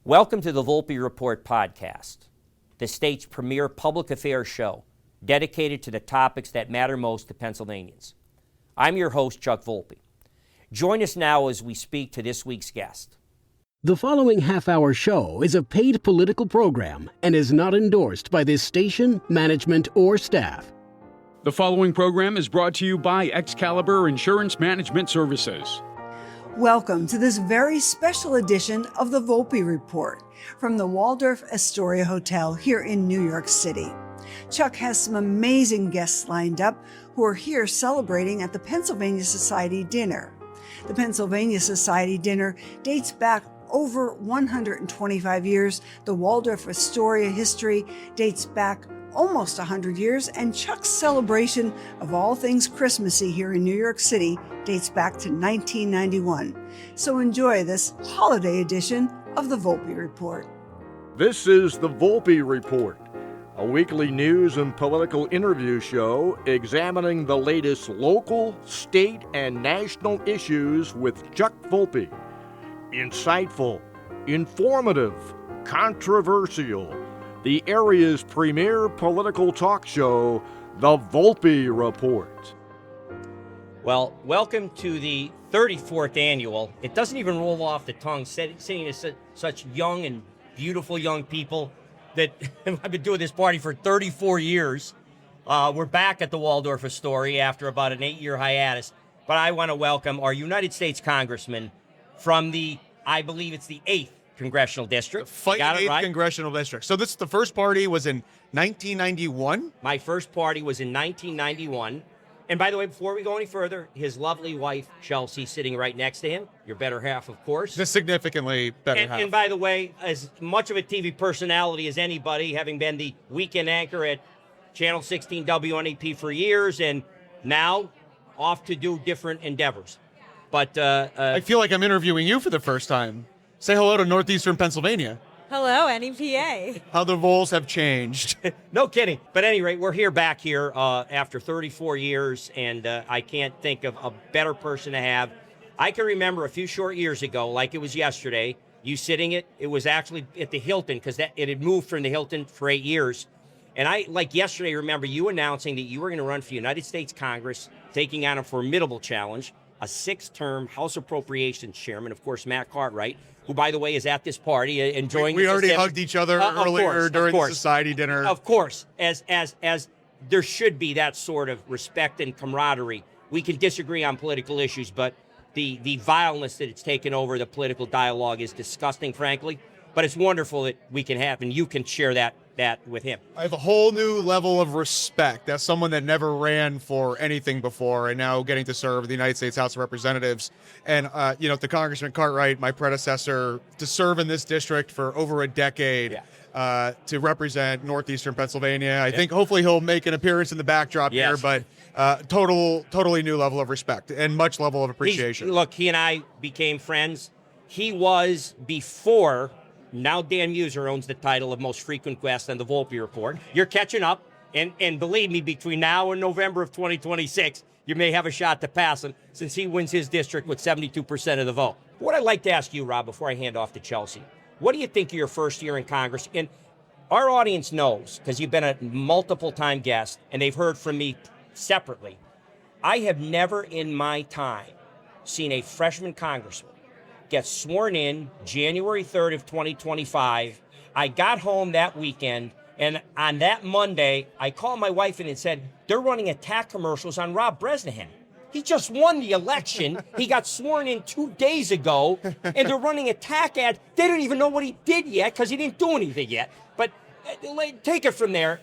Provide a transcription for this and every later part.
Welcome to the Volpe Report podcast, the state's premier public affairs show dedicated to the topics that matter most to Pennsylvanians. I'm your host, Chuck Volpe. Join us now as we speak to this week's guest. The following half-hour show is a paid political program and is not endorsed by this station, management, or staff. The following program is brought to you by Excalibur Insurance Management Services. Welcome to this very special edition of the Volpe Report from the Waldorf Astoria Hotel here in New York City. Chuck has some amazing guests lined up who are here celebrating at the Pennsylvania Society Dinner. The Pennsylvania Society Dinner dates back over 125 years. The Waldorf Astoria history dates back almost 100 years, and Chuck's celebration of all things Christmassy here in New York City dates back to 1991. So enjoy this holiday edition of the Volpe Report. This is the Volpe Report, a weekly news and political interview show examining the latest local, state, and national issues with Chuck Volpe. Insightful, informative, controversial. The area's premier political talk show, the Volpe Report. Well, welcome to the 34th annual. It doesn't even roll off the tongue, sitting to such young and beautiful young people that I've been doing this party for 34 years. We're back at the Waldorf Astoria after about an 8-year hiatus. But I want to welcome our United States Congressman from I believe it's the 8th Congressional District. The fighting 8th Congressional District. So the first party was in 1991? My first party was in 1991. And by the way, before we go any further, his lovely wife, Chelsea, sitting right next to him. Your better half, of course. The significantly better half. And by the way, as much of a TV personality as anybody, having been the weekend anchor at Channel 16 WNAP for years, and now off to do different endeavors. But I feel like I'm interviewing you for the first time. Say hello to Northeastern Pennsylvania. Hello, NEPA. How the roles have changed. No kidding. But at any rate, we're back here after 34 years, and I can't think of a better person to have. I can remember a few short years ago, like it was yesterday, you sitting it was actually at the Hilton, because it had moved from the Hilton for 8 years. And I, like yesterday, remember you announcing that you were going to run for United States Congress, taking on a formidable challenge, a 6-term House Appropriations Chairman, of course, Matt Cartwright, who, by the way, is at this party enjoying. We already hugged each other earlier during the society dinner. Of course, as there should be that sort of respect and camaraderie. We can disagree on political issues, but the vileness that it's taken over the political dialogue is disgusting, frankly. But it's wonderful that we can have, and you can share that with him. I have a whole new level of respect as someone that never ran for anything before and now getting to serve the United States House of Representatives. And, to Congressman Cartwright, my predecessor, to serve in this district for over a decade, to represent Northeastern Pennsylvania. I think hopefully he'll make an appearance in the backdrop here, but totally new level of respect and much level of appreciation. Look, he and I became friends. He was before. Now Dan Mauser owns the title of most frequent guest on the Volpe Report. You're catching up, and believe me, between now and November of 2026, you may have a shot to pass him since he wins his district with 72% of the vote. What I'd like to ask you, Rob, before I hand off to Chelsea, what do you think of your first year in Congress? And our audience knows, because you've been a multiple-time guest, and they've heard from me separately. I have never in my time seen a freshman congressman get sworn in January 3rd of 2025. I got home that weekend, and on that Monday, I called my wife in and said, they're running attack commercials on Rob Bresnahan. He just won the election. He got sworn in 2 days ago, and they're running attack ads. They don't even know what he did yet because he didn't do anything yet. But take it from there.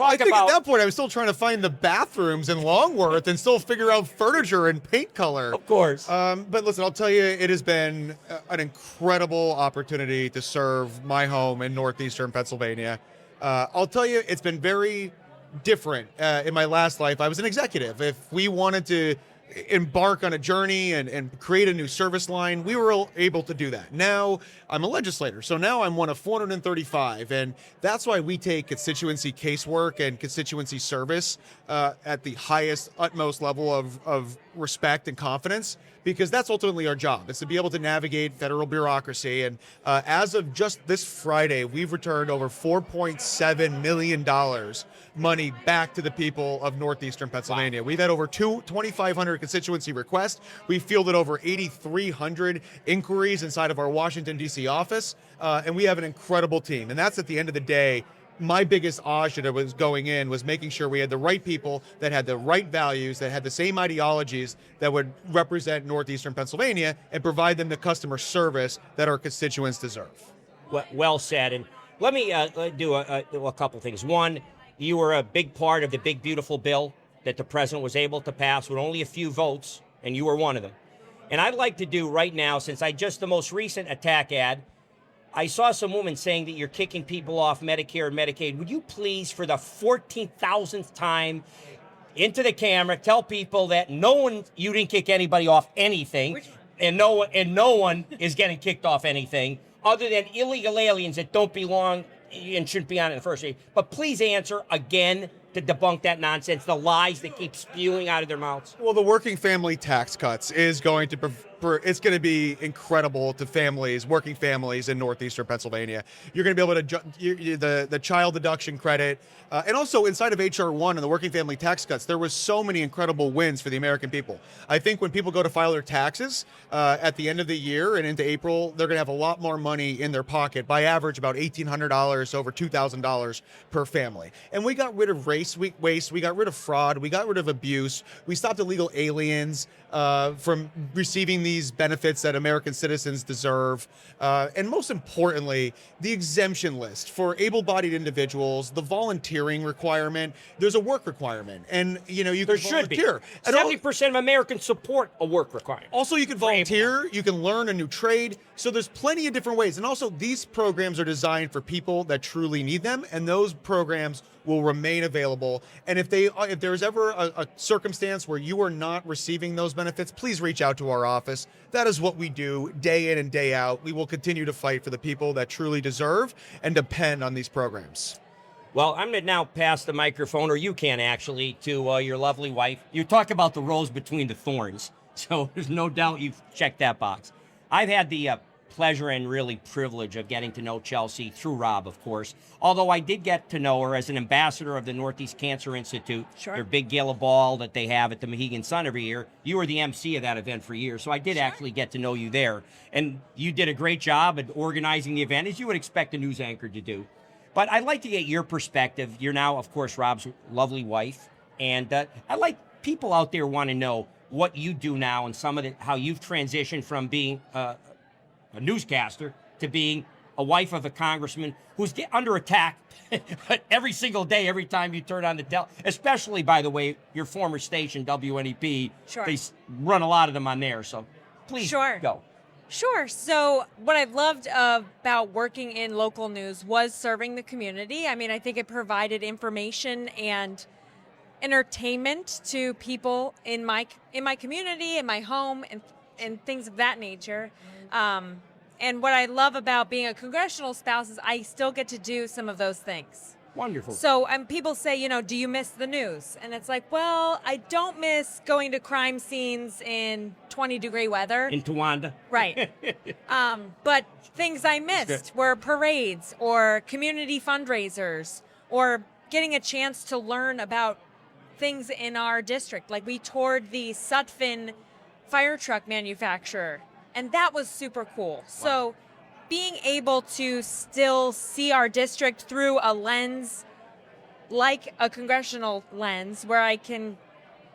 I think at that point I was still trying to find the bathrooms in Longworth and still figure out furniture and paint color. Of course. But listen, I'll tell you, it has been an incredible opportunity to serve my home in Northeastern Pennsylvania. I'll tell you, it's been very different. In my last life, I was an executive. If we wanted to embark on a journey and create a new service line, we were able to do that. Now I'm a legislator, so now I'm one of 435, and that's why we take constituency casework and constituency service at the highest, utmost level of respect and confidence, because that's ultimately our job. It's to be able to navigate federal bureaucracy. And as of just this Friday, we've returned over $4.7 million money back to the people of northeastern Pennsylvania. Wow. We've had over 2,500 constituency requests. We've fielded over 8,300 inquiries inside of our Washington, D.C. office. And we have an incredible team. And that's, at the end of the day, my biggest agenda was going in was making sure we had the right people that had the right values, that had the same ideologies that would represent northeastern Pennsylvania and provide them the customer service that our constituents deserve. Well said. And let me do a couple things. One, you were a big part of the big, beautiful bill that the president was able to pass with only a few votes, and you were one of them. And I'd like to do right now, since the most recent attack ad, I saw some woman saying that you're kicking people off Medicare and Medicaid. Would you please, for the 14,000th time, into the camera, tell people that you didn't kick anybody off anything, and no one is getting kicked off anything other than illegal aliens that don't belong and shouldn't be on it in the first place. But please answer again to debunk that nonsense, the lies that keep spewing out of their mouths. Well, the working family tax cuts is going to it's going to be incredible to working families in northeastern Pennsylvania. You're going to be able to the child deduction credit, and also inside of HR 1 and the working family tax cuts, there was so many incredible wins for the American people. I think when people go to file their taxes at the end of the year and into April, they're going to have a lot more money in their pocket. By average, about $1,800, over $2,000 per family. And we got rid of waste, we got rid of fraud, we got rid of abuse, we stopped illegal aliens from receiving these benefits that American citizens deserve. And most importantly, the exemption list for able-bodied individuals, the volunteering requirement, there's a work requirement. And, you can volunteer. 70% of Americans support a work requirement. Also, you can volunteer, you can learn a new trade. So there's plenty of different ways. And also, these programs are designed for people that truly need them, and those programs will remain available. And if there's ever a circumstance where you are not receiving those benefits, please reach out to our office. That is what we do day in and day out. We will continue to fight for the people that truly deserve and depend on these programs. Well, I'm going to now pass the microphone, or you can actually, to your lovely wife. You talk about the rose between the thorns, so there's no doubt you've checked that box. I've had the pleasure and really privilege of getting to know Chelsea through Rob, of course. Although I did get to know her as an ambassador of the Northeast Cancer Institute, their big gala ball that they have at the Mohegan Sun every year. You were the MC of that event for years, so I did actually get to know you there. And you did a great job at organizing the event, as you would expect a news anchor to do. But I'd like to get your perspective. You're now, of course, Rob's lovely wife. And I'd like people out there want to know what you do now and how you've transitioned from being a newscaster to being a wife of a congressman who's under attack every single day, every time you turn on the especially, by the way, your former station, WNEP. Sure. They run a lot of them on there, so please go. Sure. So what I've loved about working in local news was serving the community. I mean, I think it provided information and entertainment to people in my community, in my home, and things of that nature. And what I love about being a congressional spouse is I still get to do some of those things. Wonderful. So people say, do you miss the news? And it's like, well, I don't miss going to crime scenes in 20-degree weather. In Towanda. Right. But things I missed were parades or community fundraisers or getting a chance to learn about things in our district. Like we toured the Sutphin fire truck manufacturer, and that was super cool. Wow. So being able to still see our district through a lens, like a congressional lens, where I can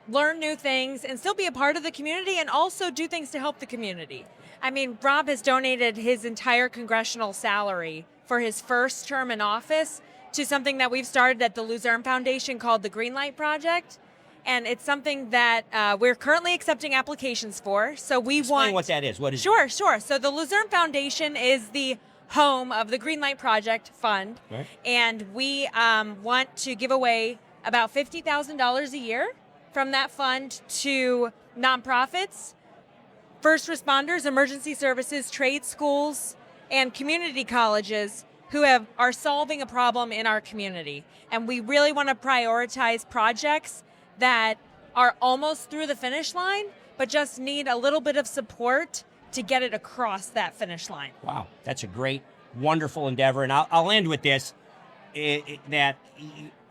learn new things and still be a part of the community and also do things to help the community. I mean, Rob has donated his entire congressional salary for his first term in office to something that we've started at the Luzerne Foundation called the Greenlight Project. And it's something that we're currently accepting applications for. So Explain what that is. What is Sure. So the Luzerne Foundation is the home of the Greenlight Project Fund. Right. And we want to give away about $50,000 a year from that fund to nonprofits, first responders, emergency services, trade schools, and community colleges who are solving a problem in our community. And we really want to prioritize projects that are almost through the finish line, but just need a little bit of support to get it across that finish line. Wow, that's a great, wonderful endeavor. And I'll end with this, that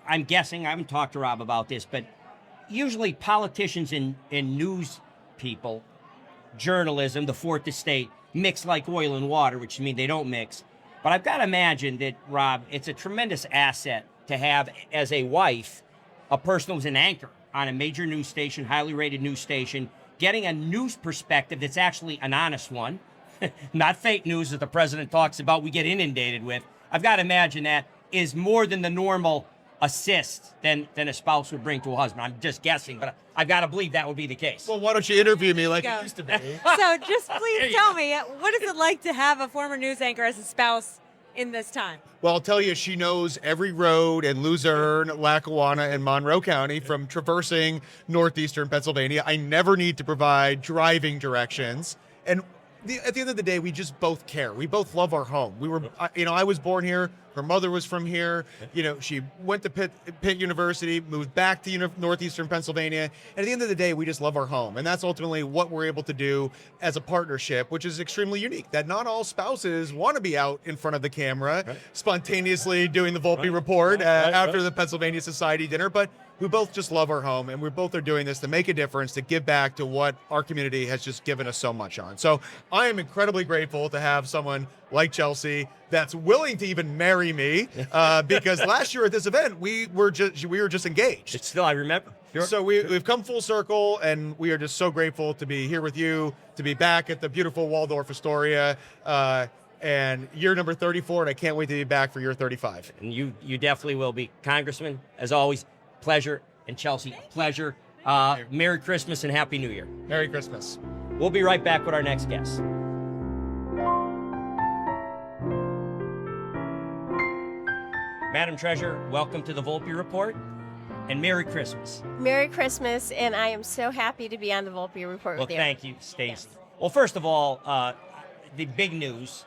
I'm guessing, I haven't talked to Rob about this, but usually politicians and news people, journalism, the fourth estate, mix like oil and water, which means they don't mix. But I've got to imagine that, Rob, it's a tremendous asset to have as a wife a person who's an anchor on a major news station, highly rated news station, getting a news perspective that's actually an honest one, not fake news that the president talks about we get inundated with. I've got to imagine that is more than the normal assist than a spouse would bring to a husband. I'm just guessing, but I've got to believe that would be the case. Well, why don't you interview me like you used to be? So just please tell me, what is it like to have a former news anchor as a spouse in this time? Well, I'll tell you, she knows every road in Luzerne, Lackawanna, and Monroe County from traversing northeastern Pennsylvania. I never need to provide driving directions. And at the end of the day, we just both care. We both love our home. I was born here. Her mother was from here. She went to Pitt University, moved back to northeastern Pennsylvania. And at the end of the day, we just love our home. And that's ultimately what we're able to do as a partnership, which is extremely unique. That not all spouses want to be out in front of the camera, spontaneously doing the Volpe Report after the Pennsylvania Society dinner. But we both just love our home, and we both are doing this to make a difference, to give back to what our community has just given us so much on. So I am incredibly grateful to have someone like Chelsea that's willing to even marry me, because last year at this event we were just engaged. It's still, I remember. Sure. So we've come full circle, and we are just so grateful to be here with you, to be back at the beautiful Waldorf Astoria, and year number 34, and I can't wait to be back for year 35. And you definitely will be. Congressman, as always, pleasure. And Chelsea, pleasure. Merry Christmas and Happy New Year. Merry Christmas. We'll be right back with our next guest. Madam Treasurer, welcome to the Volpe Report, and Merry Christmas. Merry Christmas, and I am so happy to be on the Volpe Report Well, with you. thank you, Stacy. Yes. Well, first of all, the big news,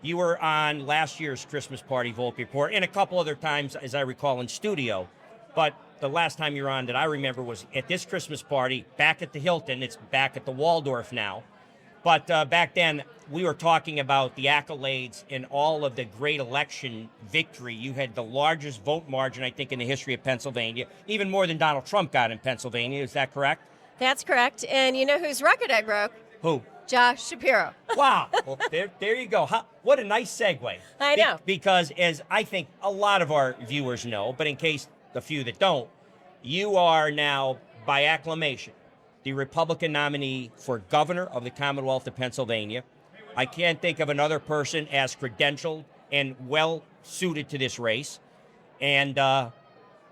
you were on last year's Christmas party Volpe Report, and a couple other times, as I recall, in studio. But the last time you were on that I remember was at this Christmas party back at the Hilton. It's back at the Waldorf now. But back then, we were talking about the accolades and all of the great election victory. You had the largest vote margin, I think, in the history of Pennsylvania, even more than Donald Trump got in Pennsylvania. Is that correct? That's correct. And you know whose record I broke? Who? Josh Shapiro. Wow. Well, there you go. What a nice segue. I know. Because as I think a lot of our viewers know, but in case the few that don't, you are now, by acclamation, the Republican nominee for governor of the Commonwealth of Pennsylvania. I can't think of another person as credentialed and well suited to this race. And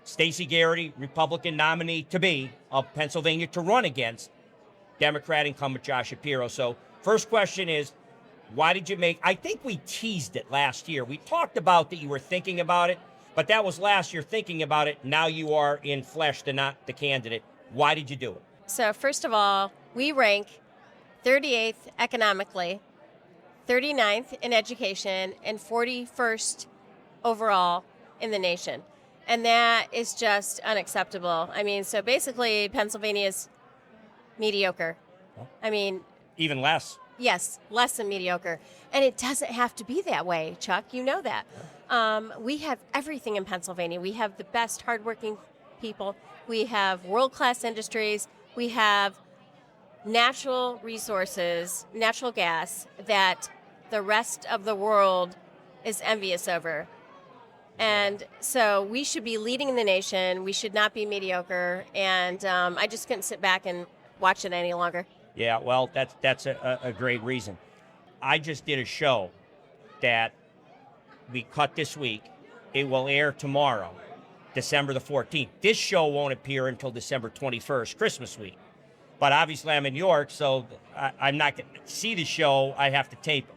Stacy Garrity, Republican nominee to be of Pennsylvania, to run against Democrat incumbent Josh Shapiro. So first question is, why did you make, I think we teased it last year. We talked about that you were thinking about it, but that was last year thinking about it. Now you are in flesh, not the candidate. Why did you do it? So first of all, we rank 38th economically, 39th in education, and 41st overall in the nation. And that is just unacceptable. I mean, so basically Pennsylvania is mediocre. I mean, even less. Yes, less than mediocre. And it doesn't have to be that way, Chuck. You know that. We have everything in Pennsylvania. We have the best hardworking people. We have world-class industries. We have natural resources, natural gas, that the rest of the world is envious over. And so we should be leading in the nation. We should not be mediocre. And I just couldn't sit back and watch it any longer. Yeah, well, that's a great reason. I just did a show that we cut this week. It will air tomorrow, December the 14th. This show won't appear until December 21st, Christmas week. But obviously I'm in New York, so I'm not going to see the show. I have to tape it.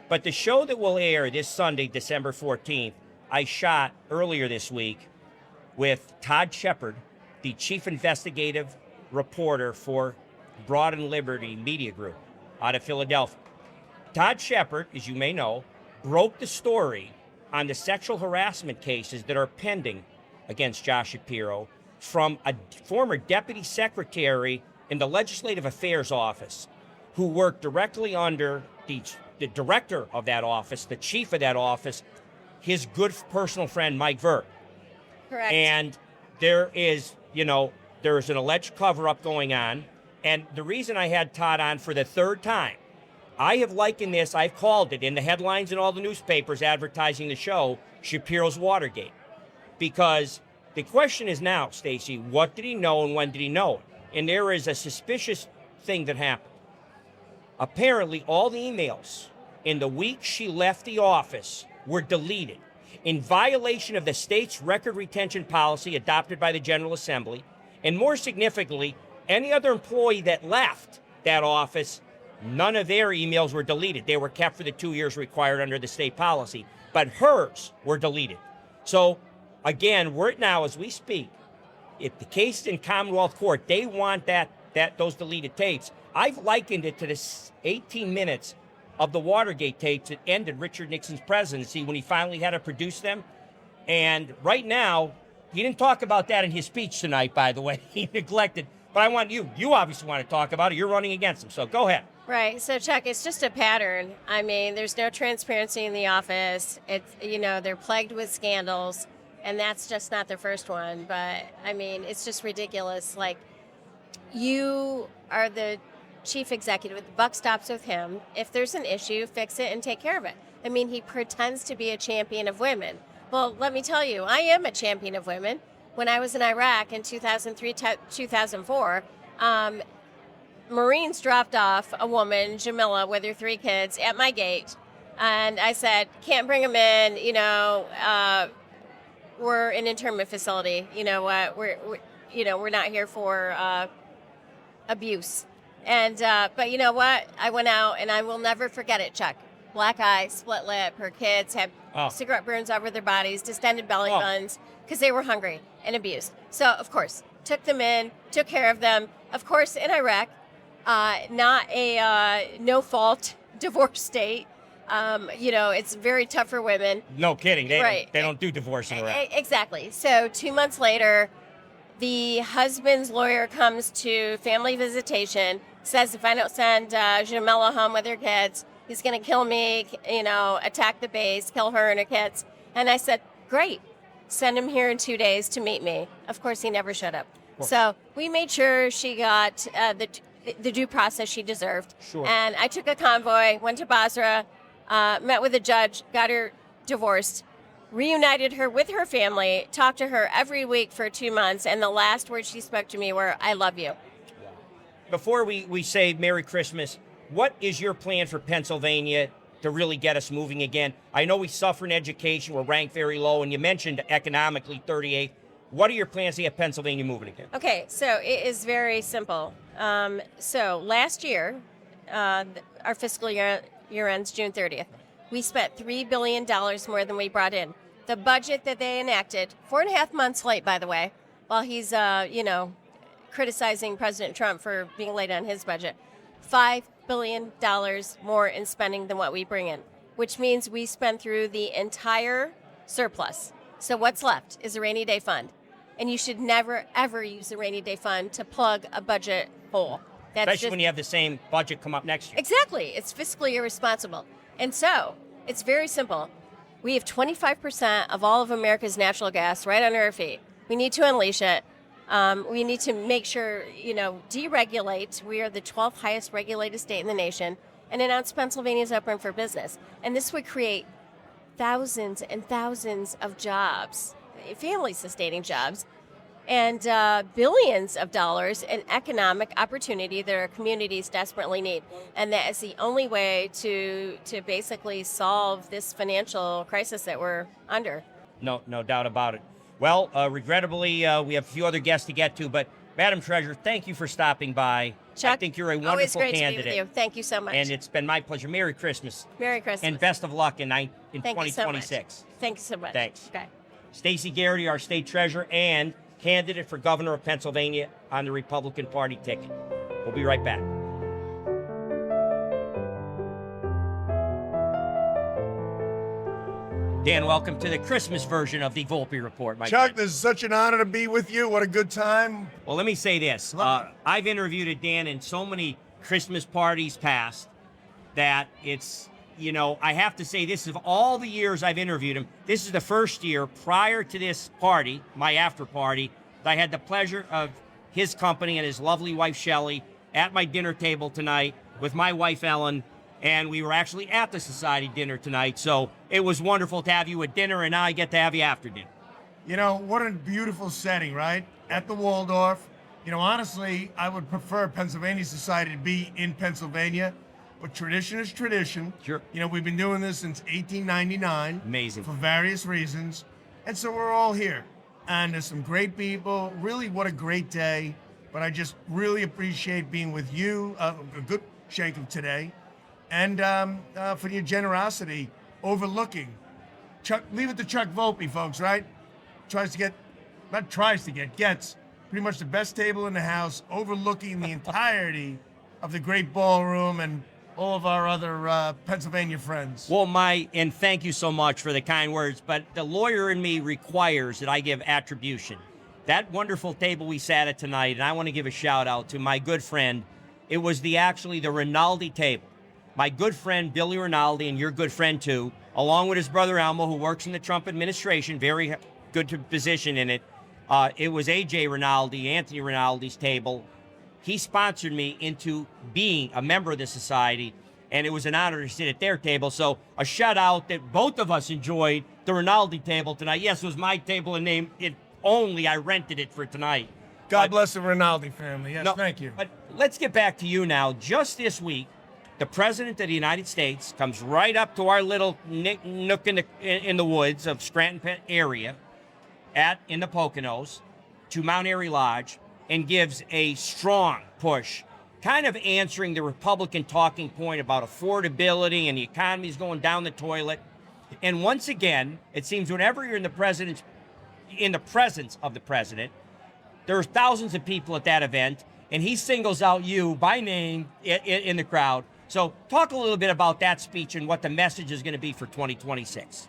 But the show that will air this Sunday, December 14th, I shot earlier this week with Todd Shepard, the chief investigative reporter for Broad and Liberty Media Group out of Philadelphia. Todd Shepard, as you may know, broke the story on the sexual harassment cases that are pending against Josh Shapiro. from a former deputy secretary in the Legislative Affairs Office who worked directly under the director of that office, the chief of that office, his good personal friend, Mike Vert. Correct. And there is an alleged cover-up going on. And the reason I had Todd on for the third time, I have likened this, I've called it in the headlines in all the newspapers advertising the show, Shapiro's Watergate. Because the question is now, Stacy, what did he know and when did he know it? And there is a suspicious thing that happened. Apparently, all the emails in the week she left the office were deleted in violation of the state's record retention policy adopted by the General Assembly. And more significantly, any other employee that left that office, none of their emails were deleted. They were kept for the 2 years required under the state policy, but hers were deleted. So, again, we're now, as we speak, if the case in Commonwealth Court, they want those deleted tapes. I've likened it to the 18 minutes of the Watergate tapes that ended Richard Nixon's presidency when he finally had to produce them. And right now, he didn't talk about that in his speech tonight, by the way. He neglected. But I want you obviously want to talk about it. You're running against him, so go ahead. Right. So, Chuck, it's just a pattern. I mean, there's no transparency in the office. It's, they're plagued with scandals, and that's just not their first one. But, I mean, it's just ridiculous. Like, you are the chief executive. The buck stops with him. If there's an issue, fix it and take care of it. I mean, he pretends to be a champion of women. Well, let me tell you, I am a champion of women. When I was in Iraq in 2003, 2004, Marines dropped off a woman, Jamila, with her 3 kids at my gate. And I said, can't bring them in, we're an internment facility. You know what, we're not here for abuse. And, but you know what, I went out and I will never forget it, Chuck. Black eye, split lip, her kids had cigarette burns over their bodies, distended belly buttons, because they were hungry and abused. So, of course, took them in, took care of them. Of course, in Iraq, not a no-fault divorce state. It's very tough for women. No kidding. They don't do divorce in Iraq. Exactly. So 2 months later, the husband's lawyer comes to family visitation, says if I don't send Jamila home with her kids, he's going to kill me, attack the base, kill her and her kids. And I said, great. Send him here in 2 days to meet me. Of course, he never showed up. So we made sure she got the due process she deserved. Sure. And I took a convoy, went to Basra, met with a judge, got her divorced, reunited her with her family, talked to her every week for 2 months, and the last words she spoke to me were, I love you. Before we say Merry Christmas, what is your plan for Pennsylvania to really get us moving again? I know we suffer in education. We're ranked very low, and you mentioned economically 38th. What are your plans to get Pennsylvania moving again? Okay, so it is very simple. So last year, our fiscal year ends June 30th. We spent $3 billion more than we brought in. The budget that they enacted, 4.5 months late, by the way, while he's, criticizing President Trump for being late on his budget, $5 billion more in spending than what we bring in, which means we spend through the entire surplus. So what's left is a rainy day fund. And you should never, ever use a rainy day fund to plug a budget hole. Especially when you have the same budget come up next year. Exactly. It's fiscally irresponsible. And so it's very simple. We have 25% of all of America's natural gas right under our feet. We need to unleash it. We need to make sure, deregulate. We are the 12th highest regulated state in the nation, and announce Pennsylvania's open for business. And this would create thousands and thousands of jobs, family-sustaining jobs, and billions of dollars in economic opportunity that our communities desperately need. And that is the only way to basically solve this financial crisis that we're under. No doubt about it. Well, regrettably, we have a few other guests to get to, but Madam Treasurer, thank you for stopping by. Chuck, I think you're a wonderful always great candidate. to be with you. Thank you so much. And it's been my pleasure. Merry Christmas. Merry Christmas. And best of luck in Thank 2026. You so Thank you so much. Thanks. Okay. Stacy Garrity, our state treasurer and candidate for governor of Pennsylvania on the Republican Party ticket. We'll be right back. Dan, welcome to the Christmas version of the Volpe Report, my Chuck, friend. this is such an honor to be with you. What a good time. Well, let me say this. I've interviewed Dan in so many Christmas parties past that it's, you know, I have to say this, of all the years I've interviewed him, this is the first year prior to this party, my after party, that I had the pleasure of his company and his lovely wife, Shelley, at my dinner table tonight with my wife, Ellen, and we were actually at the society dinner tonight. So it was wonderful to have you at dinner, and now I get to have you after dinner. You know, what a beautiful setting, right? At the Waldorf. You know, honestly, I would prefer Pennsylvania Society to be in Pennsylvania, but tradition is tradition. Sure. You know, we've been doing this since 1899. Amazing. For various reasons. And so we're all here. And there's some great people. Really, what a great day. But I just really appreciate being with you. A good shake of today. And for your generosity, overlooking. Chuck, leave it to Chuck Volpe, folks, right? Gets pretty much the best table in the house, overlooking the entirety of the great ballroom and all of our other Pennsylvania friends. Well, and thank you so much for the kind words, but the lawyer in me requires that I give attribution. That wonderful table we sat at tonight, and I want to give a shout out to my good friend. It was actually the Rinaldi table. My good friend, Billy Rinaldi, and your good friend too, along with his brother Elmo, who works in the Trump administration, very good position in it. It was AJ Rinaldi, Anthony Rinaldi's table. He sponsored me into being a member of the society, and it was an honor to sit at their table. So a shout out that both of us enjoyed the Rinaldi table tonight. Yes, it was my table and name. I rented it for tonight. God bless the Rinaldi family. Yes, thank you. But let's get back to you now. Just this week, the President of the United States comes right up to our little nook in the woods of Scranton area in the Poconos to Mount Airy Lodge and gives a strong push, kind of answering the Republican talking point about affordability and the economy's going down the toilet. And once again, it seems whenever you're in the presence of the president, there are thousands of people at that event, and he singles out you by name in the crowd. So talk a little bit about that speech and what the message is going to be for 2026.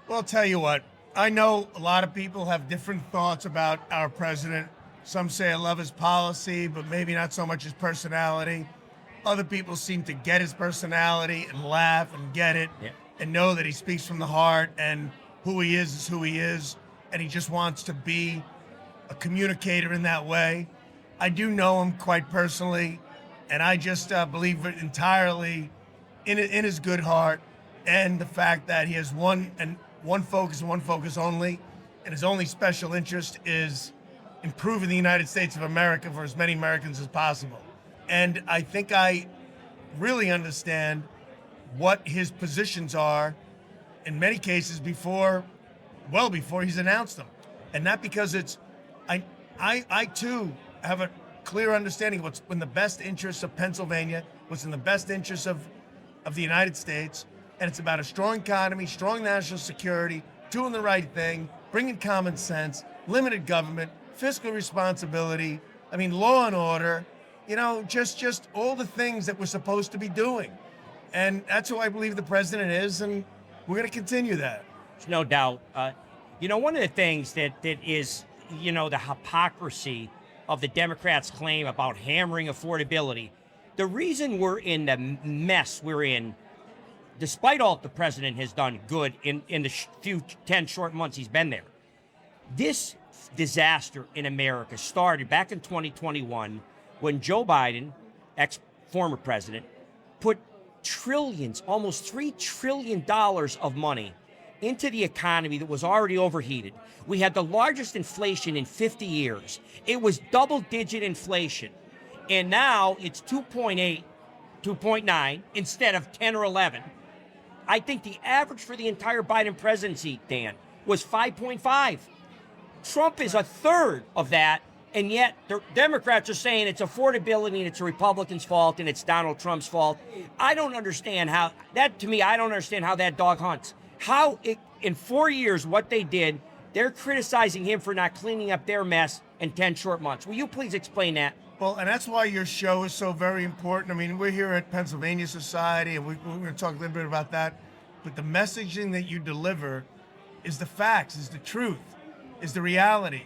Well, I'll tell you what. I know a lot of people have different thoughts about our president. Some say I love his policy, but maybe not so much his personality. Other people seem to get his personality and laugh and get it and know that he speaks from the heart and who he is who he is, and he just wants to be a communicator in that way. I do know him quite personally, and I just believe entirely in his good heart and the fact that he has one focus and one focus only, and his only special interest is improving the United States of America for as many Americans as possible. And I think I really understand what his positions are in many cases well before he's announced them. And not because I too have a clear understanding of what's in the best interests of Pennsylvania, what's in the best interests of the United States. And it's about a strong economy, strong national security, doing the right thing, bringing common sense, limited government, fiscal responsibility, law and order, just all the things that we're supposed to be doing. And that's who I believe the president is, and we're going to continue that. There's no doubt. One of the things that is, the hypocrisy of the Democrats' claim about hammering affordability, the reason we're in the mess we're in, despite all the president has done good in the 10 short months he's been there, this disaster in America started back in 2021 when Joe Biden, former president, put trillions, almost $3 trillion of money into the economy that was already overheated. We had the largest inflation in 50 years. It was double-digit inflation. And now it's 2.8, 2.9 instead of 10 or 11. I think the average for the entire Biden presidency, Dan, was 5.5. Trump is a third of that, and yet the Democrats are saying it's affordability and it's the Republicans' fault and it's Donald Trump's fault. I don't understand how that dog hunts. In 4 years, what they did, they're criticizing him for not cleaning up their mess in 10 short months. Will you please explain that? Well, and that's why your show is so very important. We're here at Pennsylvania Society, and we're going to talk a little bit about that. but the messaging that you deliver is the facts, is the truth, is the reality.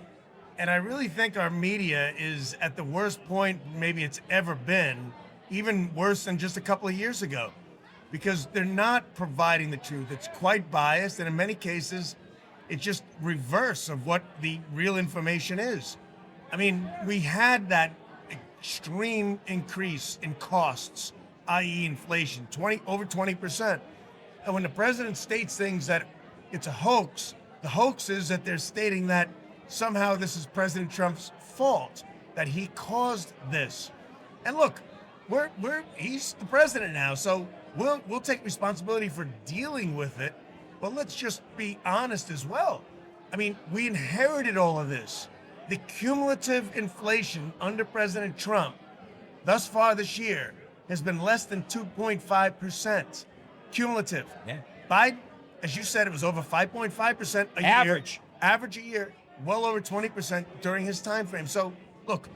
And I really think our media is at the worst point maybe it's ever been, even worse than just a couple of years ago, because they're not providing the truth. It's quite biased, and in many cases, it's just reverse of what the real information is. I mean, we had that extreme increase in costs, i.e. inflation, over 20%. And when the president states things that it's a hoax, the hoax is that they're stating that somehow this is President Trump's fault, that he caused this. And look, he's the president now, so we'll take responsibility for dealing with it, but let's just be honest as well. I mean, we inherited all of this. The cumulative inflation under President Trump thus far this year has been less than 2.5%. Cumulative. Yeah. Biden, as you said, it was over 5.5% a Average. year. Average a year, well over 20% during his time frame. So, look,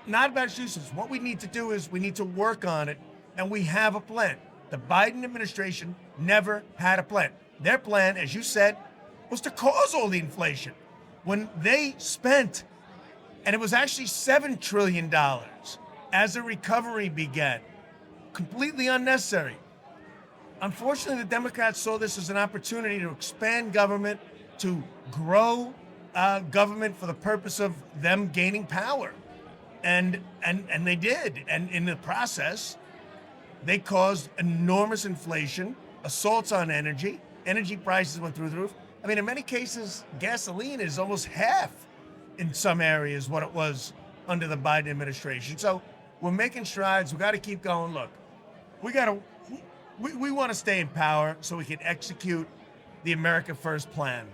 not about excuses. What we need to do is we need to work on it, and we have a plan. The Biden administration never had a plan. Their plan, as you said, was to cause all the inflation. When they spent, and it was actually $7 trillion as the recovery began, completely unnecessary. Unfortunately, the Democrats saw this as an opportunity to expand government, to grow government for the purpose of them gaining power. And they did. And in the process, they caused enormous inflation, assaults on energy. Energy prices went through the roof. I mean, in many cases, gasoline is almost half in some areas what it was under the Biden administration. So we're making strides. We got to keep going. Look, we want to stay in power so we can execute the America First plan.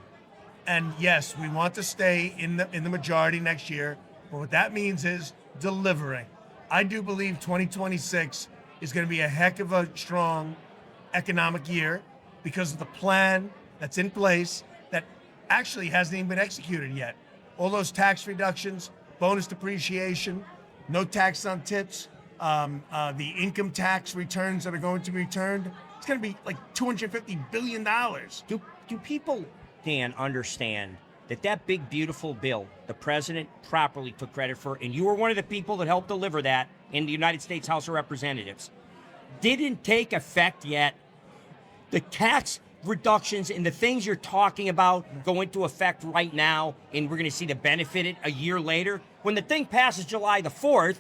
And yes, we want to stay in the majority next year. But what that means is delivering. I do believe 2026 is going to be a heck of a strong economic year because of the plan that's in place that actually hasn't even been executed yet. All those tax reductions, bonus depreciation, no tax on tips, the income tax returns that are going to be returned. It's going to be like $250 billion. Do people, Dan, understand that big, beautiful bill the president properly took credit for, and you were one of the people that helped deliver that in the United States House of Representatives, didn't take effect yet? The tax reductions and the things you're talking about go into effect right now, and we're going to see the benefit it a year later. When the thing passes July the 4th,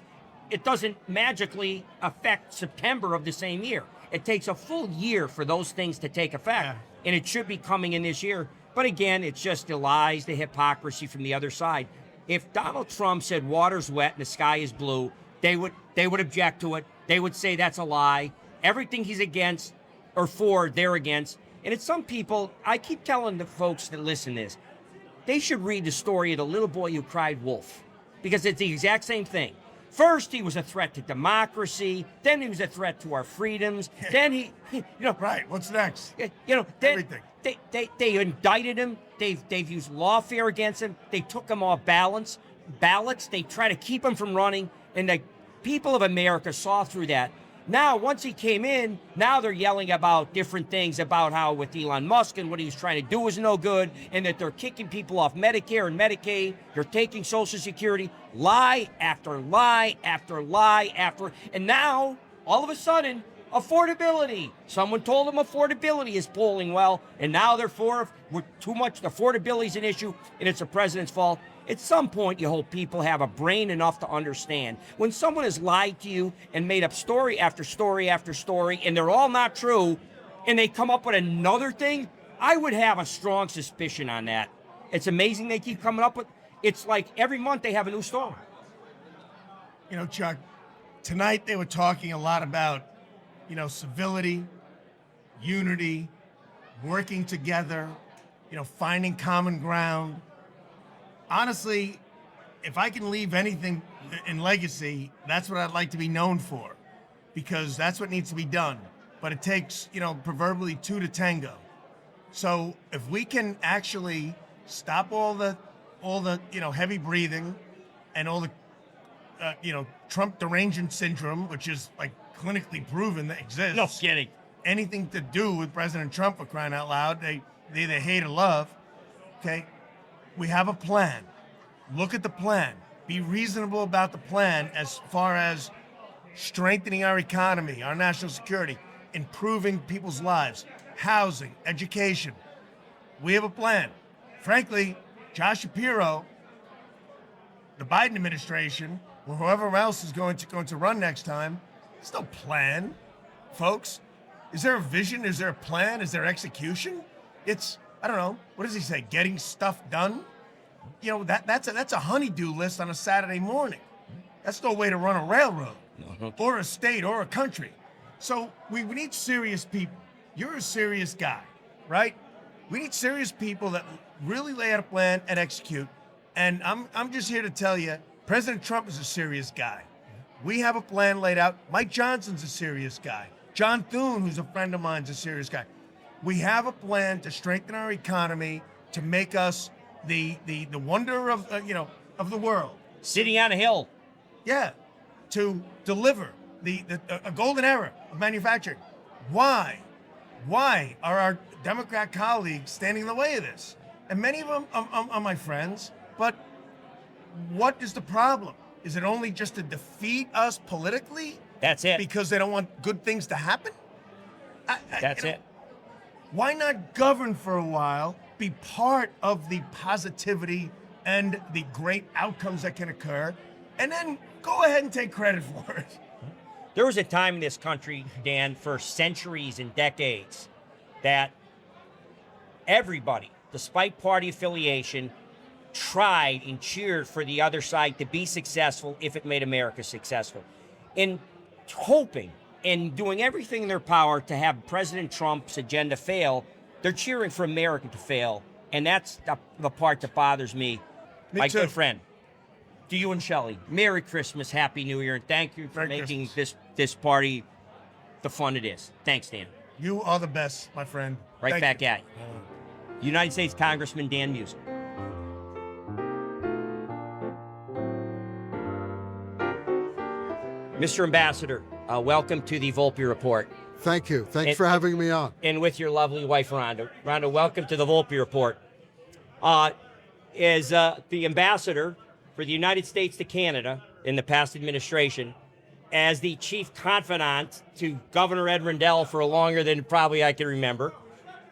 it doesn't magically affect September of the same year. It takes a full year for those things to take effect, and it should be coming in this year. But again, it's just the lies, the hypocrisy from the other side. If Donald Trump said water's wet and the sky is blue, they would object to it. They would say that's a lie. Everything he's against or for, they're against. And it's some people, I keep telling the folks that listen to this, they should read the story of the little boy who cried wolf, because it's the exact same thing. First, he was a threat to democracy. Then he was a threat to our freedoms. Then he Right. What's next? Then Everything. They indicted him. They've used lawfare against him. They took him off ballots. They try to keep him from running. And the people of America saw through that. Now, once he came in, now they're yelling about different things about how with Elon Musk and what he was trying to do was no good, and that they're kicking people off Medicare and Medicaid. They're taking Social Security. Lie after lie after lie after. And now, all of a sudden, affordability. Someone told them affordability is polling well, and now they're with too much affordability is an issue, and it's the president's fault. At some point, you hope people have a brain enough to understand. When someone has lied to you and made up story after story after story, and they're all not true, and they come up with another thing, I would have a strong suspicion on that. It's amazing they keep coming up with. It's like every month they have a new story. You know, Chuck, tonight they were talking a lot about, civility, unity, working together, finding common ground. Honestly, if I can leave anything in legacy, that's what I'd like to be known for, because that's what needs to be done. But it takes, proverbially two to tango. So if we can actually stop all the heavy breathing and all the, Trump derangement syndrome, which is like clinically proven that exists. No kidding. anything to do with President Trump, for crying out loud. They either hate or love. Okay, we have a plan. Look at the plan. Be reasonable about the plan as far as strengthening our economy, our national security, improving people's lives, housing, education. We have a plan. Frankly, Josh Shapiro, the Biden administration, or whoever else is going to run next time, there's no plan, folks. Is there a vision? Is there a plan? Is there execution? It's, I don't know, what does he say? Getting stuff done? You know, that's a honey-do list on a Saturday morning. That's no way to run a railroad or a state or a country. So we need serious people. You're a serious guy, right? We need serious people that really lay out a plan and execute. And I'm just here to tell you, President Trump is a serious guy. We have a plan laid out. Mike Johnson's a serious guy. John Thune, who's a friend of mine, is a serious guy. We have a plan to strengthen our economy, to make us the wonder of of the world. Sitting on a hill. Yeah, to deliver a golden era of manufacturing. Why are our Democrat colleagues standing in the way of this? And many of them are my friends, but what is the problem? Is it only just to defeat us politically? That's it. Because they don't want good things to happen? That's it. Why not govern for a while, be part of the positivity and the great outcomes that can occur, and then go ahead and take credit for it? There was a time in this country, Dan, for centuries and decades, that everybody, despite party affiliation, tried and cheered for the other side to be successful if it made America successful. And hoping and doing everything in their power to have President Trump's agenda fail, they're cheering for America to fail. And that's the part that bothers me. My too. good friend, to you and Shelley, Merry Christmas, Happy New Year, and thank you for Merry making Christmas. this party the fun it is. Thanks, Dan. You are the best, my friend. Right Thank back you. at you. United States Congressman Dan Mauser. Mr. Ambassador, welcome to the Volpe Report. Thank you. Thanks for having me on. And with your lovely wife, Rhonda. Rhonda, welcome to the Volpe Report. As the ambassador for the United States to Canada in the past administration, as the chief confidant to Governor Ed Rendell for longer than probably I can remember,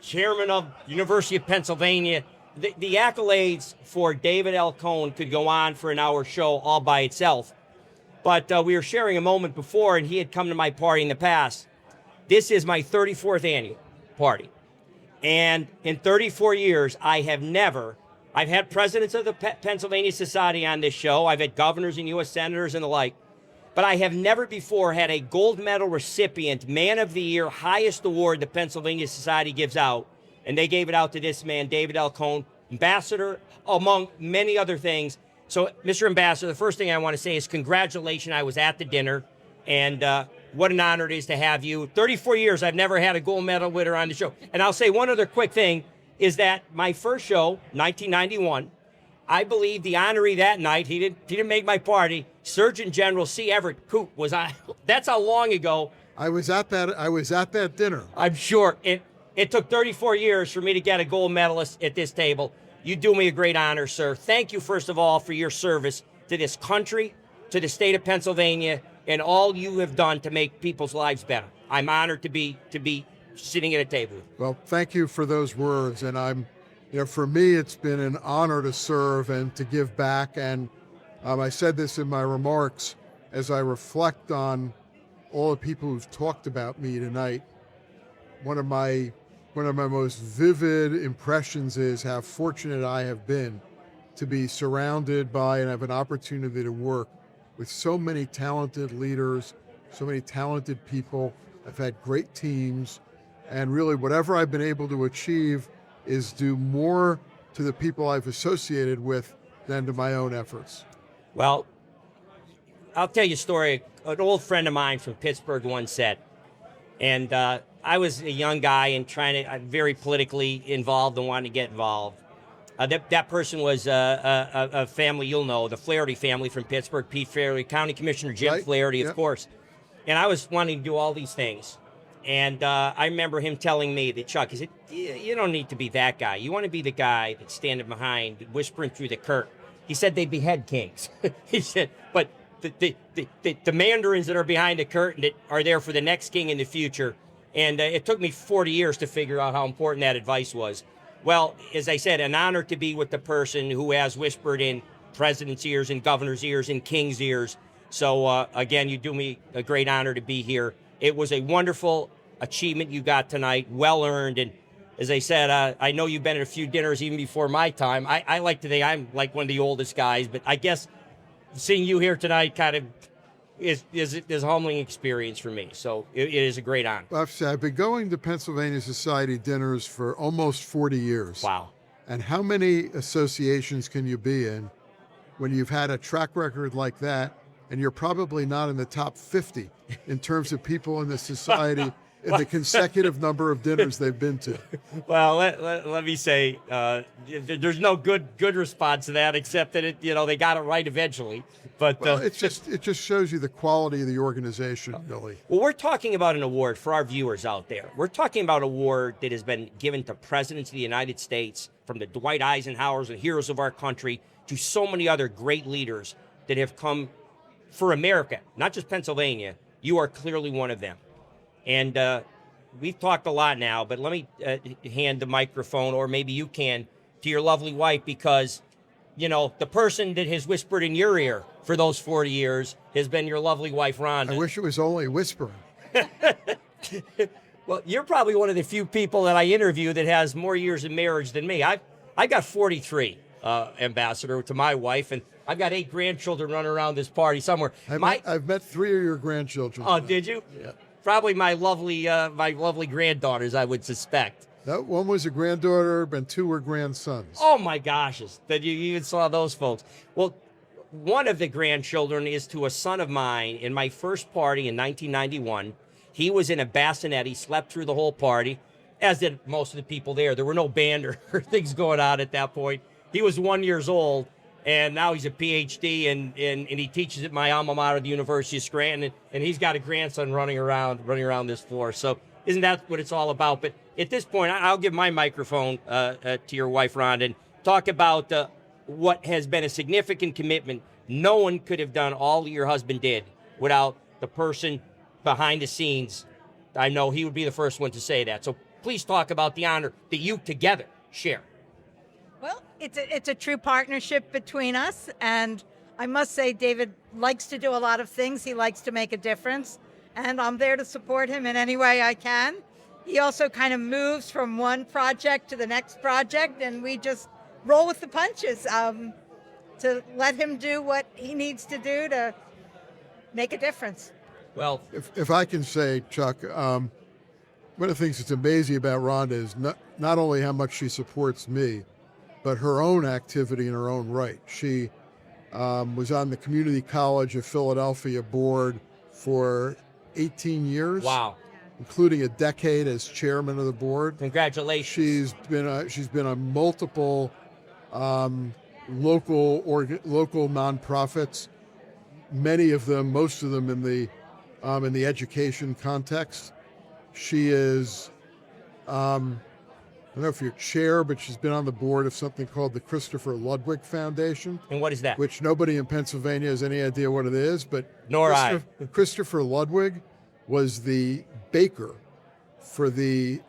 chairman of University of Pennsylvania, the accolades for David L. Cohn could go on for an hour show all by itself. But we were sharing a moment before, and he had come to my party in the past. This is my 34th annual party. And in 34 years, I've had presidents of the Pennsylvania Society on this show. I've had governors and U.S. senators and the like. But I have never before had a gold medal recipient, Man of the Year, highest award the Pennsylvania Society gives out. And they gave it out to this man, David L. Cohn, ambassador, among many other things. So, Mr. Ambassador, the first thing I want to say is congratulations. I was at the dinner, and what an honor it is to have you. 34 years, I've never had a gold medal winner on the show. And I'll say one other quick thing is that my first show, 1991, I believe the honoree that night, he didn't make my party, Surgeon General C. Everett Koop was on. That's how long ago. I was at that dinner. I'm sure. It took 34 years for me to get a gold medalist at this table. You do me a great honor, sir. Thank you, first of all, for your service to this country, to the state of Pennsylvania, and all you have done to make people's lives better. I'm honored to be sitting at a table. Well, thank you for those words. And for me, it's been an honor to serve and to give back. And I said this in my remarks as I reflect on all the people who've talked about me tonight. One of my most vivid impressions is how fortunate I have been to be surrounded by and have an opportunity to work with so many talented leaders, so many talented people. I've had great teams, and really whatever I've been able to achieve is due more to the people I've associated with than to my own efforts. Well, I'll tell you a story. An old friend of mine from Pittsburgh once said, and I was a young guy and very politically involved and wanted to get involved. That person was a family you'll know, the Flaherty family from Pittsburgh, Pete Flaherty, County Commissioner Jim Flaherty, of course. And I was wanting to do all these things. And I remember him telling me that, Chuck, he said, you don't need to be that guy. You want to be the guy that's standing behind, whispering through the curtain. He said they behead kings. He said, but the mandarins that are behind the curtain that are there for the next king in the future. And it took me 40 years to figure out how important that advice was. Well, as I said, an honor to be with the person who has whispered in president's ears and governor's ears and king's ears. So, again, you do me a great honor to be here. It was a wonderful achievement you got tonight, well earned. And as I said, I know you've been at a few dinners even before my time. I like to think I'm like one of the oldest guys, but I guess seeing you here tonight kind of is a humbling experience for me. So it is a great honor. I've been going to Pennsylvania Society dinners for almost 40 years. Wow. And how many associations can you be in when you've had a track record like that, and you're probably not in the top 50 in terms of people in the society in the consecutive number of dinners they've been to? Well, let me say, there's no good response to that, except that they got it right eventually. But well, it just shows you the quality of the organization, Billy. Well, we're talking about an award for our viewers out there. We're talking about an award that has been given to presidents of the United States, from the Dwight Eisenhowers and heroes of our country to so many other great leaders that have come for America, not just Pennsylvania. You are clearly one of them. And we've talked a lot now, but let me hand the microphone, or maybe you can, to your lovely wife, because, the person that has whispered in your ear for those 40 years has been your lovely wife, Rhonda. I wish it was only whispering. Well, you're probably one of the few people that I interview that has more years of marriage than me. I got 43, Ambassador, to my wife, and I've got 8 grandchildren running around this party somewhere. I've met 3 of your grandchildren. Oh, did you? Yeah. Probably my lovely granddaughters, I would suspect. That one was a granddaughter, and 2 were grandsons. Oh my gosh, that you even saw those folks. Well, one of the grandchildren is to a son of mine in my first party in 1991. He was in a bassinet. He slept through the whole party, as did most of the people there. There were no band or things going on at that point. He was 1 year old, and now he's a PhD, and he teaches at my alma mater, the University of Scranton, and he's got a grandson running around this floor. So isn't that what it's all about? But at this point, I'll give my microphone to your wife, Rhonda, and talk about what has been a significant commitment. No one could have done all that your husband did without the person behind the scenes. I know he would be the first one to say that. So please talk about the honor that you together share. Well, it's a true partnership between us, and I must say David likes to do a lot of things. He likes to make a difference, and I'm there to support him in any way I can. He also kind of moves from one project to the next project, and we just roll with the punches to let him do what he needs to do to make a difference. Well, if I can say, Chuck, one of the things that's amazing about Rhonda is not only how much she supports me, but her own activity in her own right. She was on the Community College of Philadelphia board for 18 years. Wow. Including a decade as chairman of the board. Congratulations. She's been on multiple local nonprofits, most of them in the education context. She is, I don't know if you're chair, but she's been on the board of something called the Christopher Ludwig Foundation. And what is that? Which nobody in Pennsylvania has any idea what it is, but Christopher Ludwig was the baker for the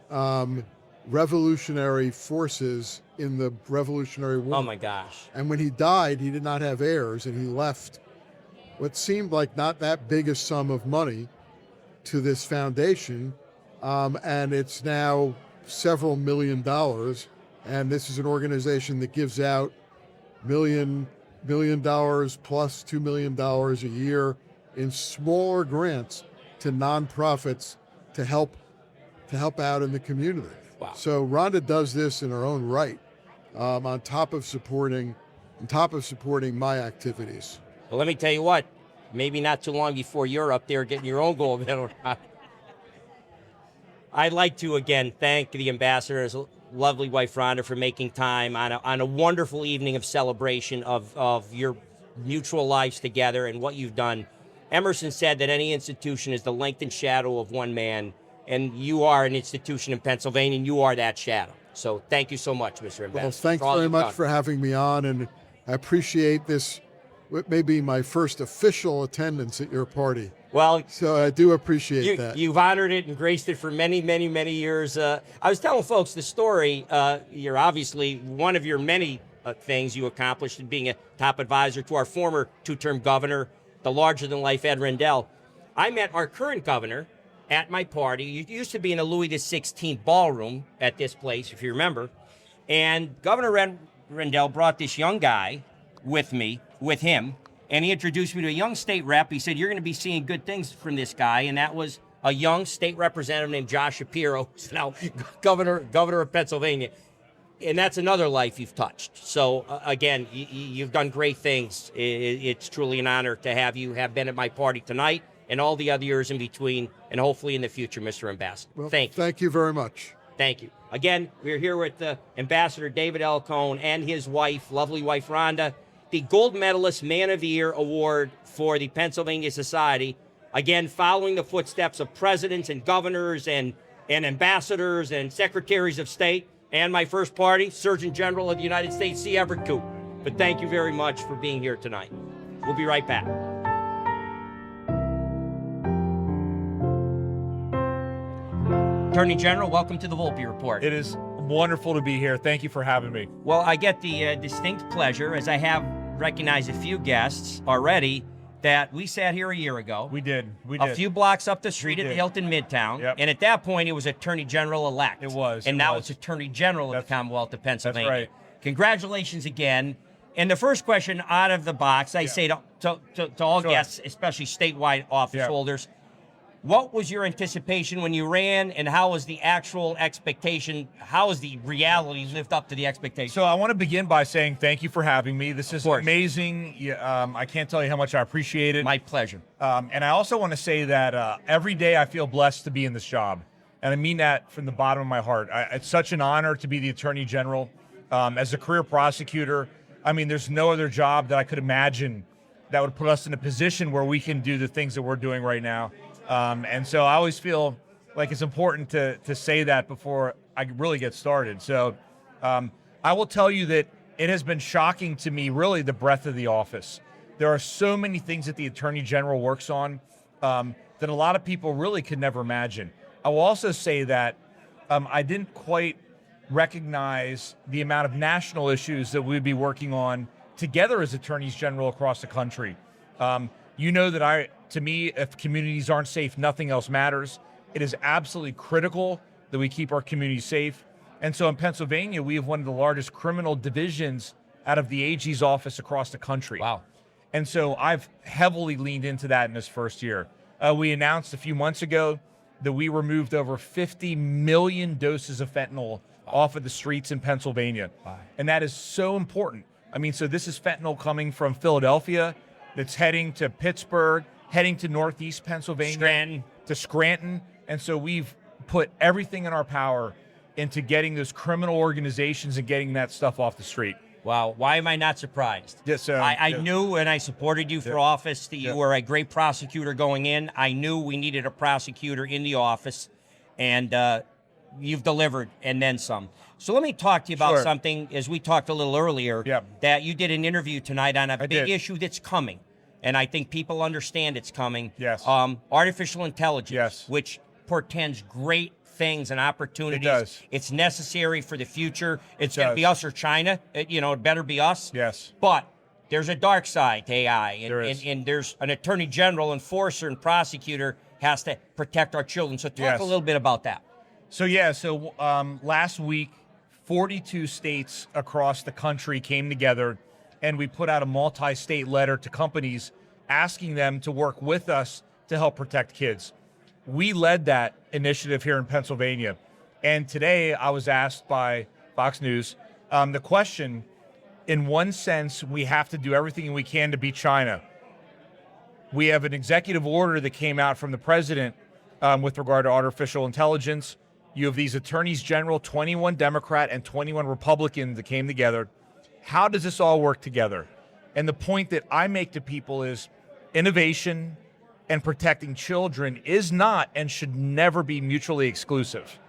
revolutionary forces in the Revolutionary War. Oh my gosh. And when he died, he did not have heirs, and he left what seemed like not that big a sum of money to this foundation, and it's now several $1 million. And this is an organization that gives out $1 million plus $2 million a year in smaller grants to nonprofits to help out in the community. Wow. So Rhonda does this in her own right, on top of supporting my activities. Well, let me tell you what, maybe not too long before you're up there getting your own gold medal. I'd like to, again, thank the ambassador's lovely wife, Rhonda, for making time on a wonderful evening of celebration of your mutual lives together and what you've done. Emerson said that any institution is the length and shadow of one man. and you are an institution in Pennsylvania, and you are that shadow. So thank you so much, Mr. Ambassador. Well, thanks very much for having me on, and I appreciate this. It may be my first official attendance at your party. Well, so I do appreciate that. You've honored it and graced it for many, many, many years. I was telling folks the story. You're obviously one of your many things you accomplished in being a top advisor to our former two-term governor, the larger-than-life Ed Rendell. I met our current governor at my party. It used to be in a Louis XVI ballroom at this place, if you remember. And Governor Rendell brought this young guy with him, and he introduced me to a young state rep. He said, you're going to be seeing good things from this guy, and that was a young state representative named Josh Shapiro, who's now governor of Pennsylvania. And that's another life you've touched. So, again, you've done great things. It's truly an honor to have you have been at my party tonight and all the other years in between, and hopefully in the future, Mr. Ambassador. Well, thank you. Thank you very much. Thank you. Again, we're here with Ambassador David L. Cohn and his wife, lovely wife Rhonda, the Gold Medalist Man of the Year Award for the Pennsylvania Society. Again, following the footsteps of presidents and governors and ambassadors and secretaries of state, and my first party, Surgeon General of the United States, C. Everett Koop. But thank you very much for being here tonight. We'll be right back. Attorney General, welcome to the Volpe Report. It is wonderful to be here. Thank you for having me. Well, I get the distinct pleasure, as I have recognized a few guests already, that we sat here a year ago. We did. A few blocks up the street at the Hilton Midtown. Yep. And at that point, it was Attorney General-elect. It was. And now it's Attorney General of the Commonwealth of Pennsylvania. That's right. Congratulations again. And the first question out of the box, I say to all guests, especially statewide office holders, what was your anticipation when you ran, and how was the actual expectation? How was the reality lived up to the expectation? So I want to begin by saying thank you for having me. This is amazing. I can't tell you how much I appreciate it. My pleasure. And I also want to say that every day I feel blessed to be in this job. And I mean that from the bottom of my heart. It's such an honor to be the Attorney General. As a career prosecutor, I mean, there's no other job that I could imagine that would put us in a position where we can do the things that we're doing right now. And so I always feel like it's important to say that before I really get started. So I will tell you that it has been shocking to me, really, the breadth of the office. There are so many things that the Attorney General works on that a lot of people really could never imagine. I will also say that I didn't quite recognize the amount of national issues that we'd be working on together as Attorneys General across the country. You know that to me, if communities aren't safe, nothing else matters. It is absolutely critical that we keep our communities safe. And so in Pennsylvania, we have one of the largest criminal divisions out of the AG's office across the country. Wow. And so I've heavily leaned into that in this first year. We announced a few months ago that we removed over 50 million doses of fentanyl off of the streets in Pennsylvania. Wow. And that is so important. I mean, so this is fentanyl coming from Philadelphia that's heading to Pittsburgh, heading to Northeast Pennsylvania, to Scranton. And so we've put everything in our power into getting those criminal organizations and getting that stuff off the street. Wow. Why am I not surprised? Yes, I knew, and I supported you for office, that you were a great prosecutor going in. I knew we needed a prosecutor in the office, and you've delivered and then some. So let me talk to you about something, as we talked a little earlier, that you did an interview tonight on a big issue that's coming. And I think people understand it's coming. Yes. Artificial intelligence, which portends great things and opportunities. It does. It's necessary for the future. It's going to be us or China. It better be us. Yes. But there's a dark side to AI. And there's an attorney general, enforcer, and prosecutor has to protect our children. So talk a little bit about that. So, last week, 42 states across the country came together, and we put out a multi-state letter to companies asking them to work with us to help protect kids. We led that initiative here in Pennsylvania. And today I was asked by Fox News the question, in one sense, we have to do everything we can to beat China. We have an executive order that came out from the president with regard to artificial intelligence. You have these attorneys general, 21 Democrat and 21 Republican that came together. How does this all work together? And the point that I make to people is innovation, and protecting children is not and should never be mutually exclusive.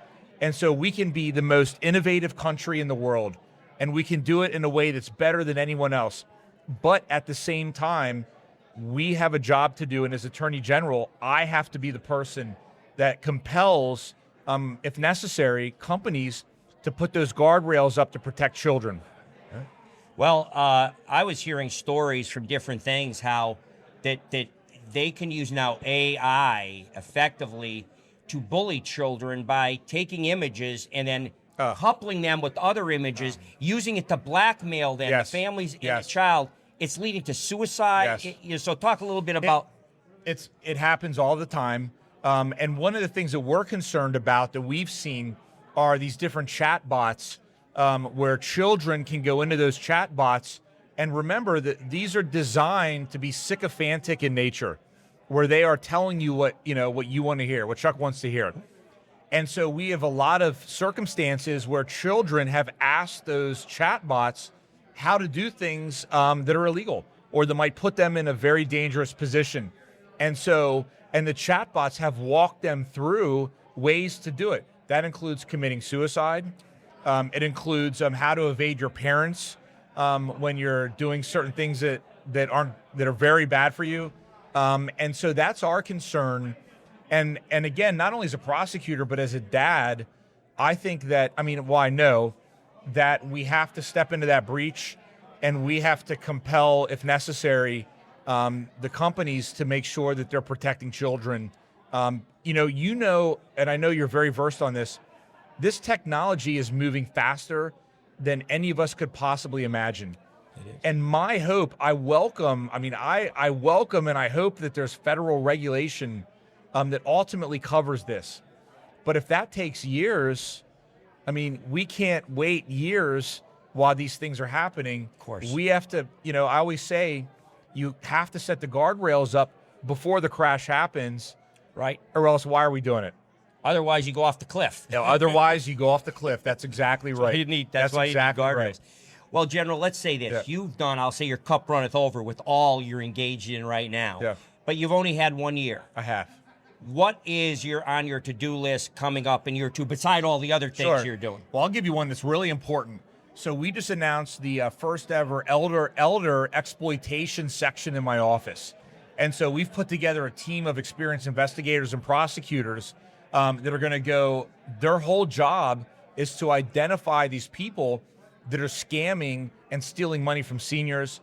And so we can be the most innovative country in the world, and we can do it in a way that's better than anyone else. But at the same time, we have a job to do, and as Attorney General, I have to be the person that compels, if necessary, companies to put those guardrails up to protect children. Well, I was hearing stories from different things how that they can use now AI effectively to bully children by taking images and then coupling them with other images, using it to blackmail them, the families and the child. It's leading to suicide. So talk a little bit about... It happens all the time. And one of the things that we're concerned about that we've seen are these different chat bots where children can go into those chat bots. And remember that these are designed to be sycophantic in nature, where they are telling you what you want to hear, what Chuck wants to hear. And so we have a lot of circumstances where children have asked those chat bots how to do things that are illegal or that might put them in a very dangerous position. And the chat bots have walked them through ways to do it. That includes committing suicide. It includes how to evade your parents when you're doing certain things that are very bad for you. And so that's our concern. And again, not only as a prosecutor, but as a dad, I think that, I know that we have to step into that breach and we have to compel, if necessary, the companies to make sure that they're protecting children. And I know you're very versed on this. This technology is moving faster than any of us could possibly imagine. And my hope, I welcome and I hope that there's federal regulation that ultimately covers this. But if that takes years, we can't wait years while these things are happening. Of course. We have to, I always say, you have to set the guardrails up before the crash happens, right? Or else why are we doing it? Otherwise, you go off the cliff. Otherwise, you go off the cliff. That's exactly right. That's why exactly you need guardrails. Right. Well, General, let's say this. Yeah. You've done, I'll say your cup runneth over with all you're engaged in right now. Yeah. But you've only had 1 year. I have. What is on your to-do list coming up in year 2, beside all the other things you're doing? Well, I'll give you one that's really important. So we just announced the first ever elder exploitation section in my office. And so we've put together a team of experienced investigators and prosecutors that are going to go, their whole job is to identify these people that are scamming and stealing money from seniors,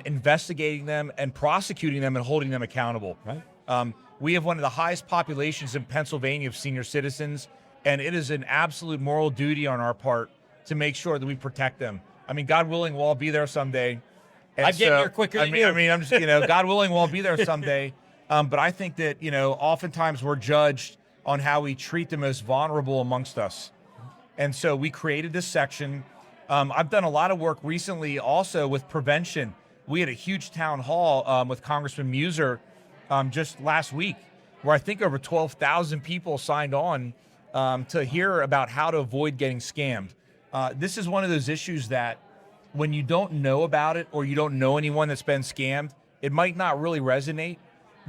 investigating them and prosecuting them and holding them accountable. Right. We have one of the highest populations in Pennsylvania of senior citizens, and it is an absolute moral duty on our part to make sure that we protect them. God willing, we'll all be there someday. And I'm getting there quicker than you. I'm just, God willing, we'll all be there someday. But I think that, oftentimes we're judged on how we treat the most vulnerable amongst us. And so we created this section. I've done a lot of work recently also with prevention. We had a huge town hall with Congressman Mauser just last week, where I think over 12,000 people signed on to hear about how to avoid getting scammed. This is one of those issues that when you don't know about it or you don't know anyone that's been scammed, it might not really resonate.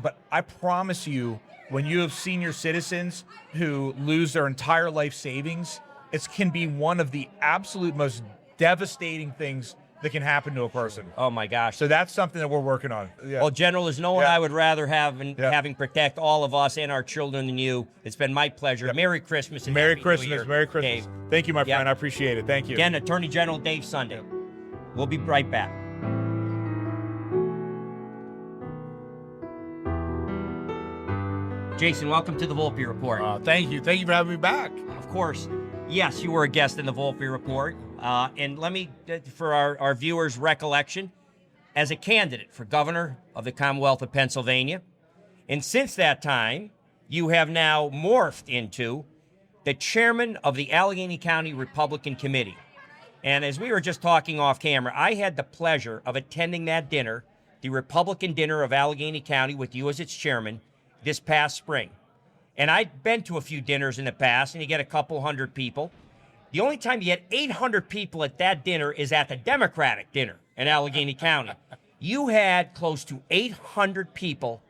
But I promise you, when you have senior citizens who lose their entire life savings, it can be one of the absolute most devastating things that can happen to a person. Oh, my gosh. So that's something that we're working on. Yeah. Well, General, there's no one I would rather have having protect all of us and our children than you. It's been my pleasure. Merry Christmas. And Merry Happy Christmas. New Year, Merry Christmas. Dave. Thank you, my friend. I appreciate it. Thank you. Again, Attorney General Dave Sunday. We'll be right back. Jason, welcome to the Volpe Report. Thank you. Thank you for having me back. Of course. Yes, you were a guest in the Volpe Report. And let me, for our viewers' recollection, as a candidate for governor of the Commonwealth of Pennsylvania. And since that time, you have now morphed into the chairman of the Allegheny County Republican Committee. And as we were just talking off camera, I had the pleasure of attending that dinner, the Republican dinner of Allegheny County with you as its chairman, this past spring. And I'd been to a few dinners in the past, and you get a couple hundred people. The only time you get 800 people at that dinner is at the Democratic dinner in Allegheny County. You had close to 800 people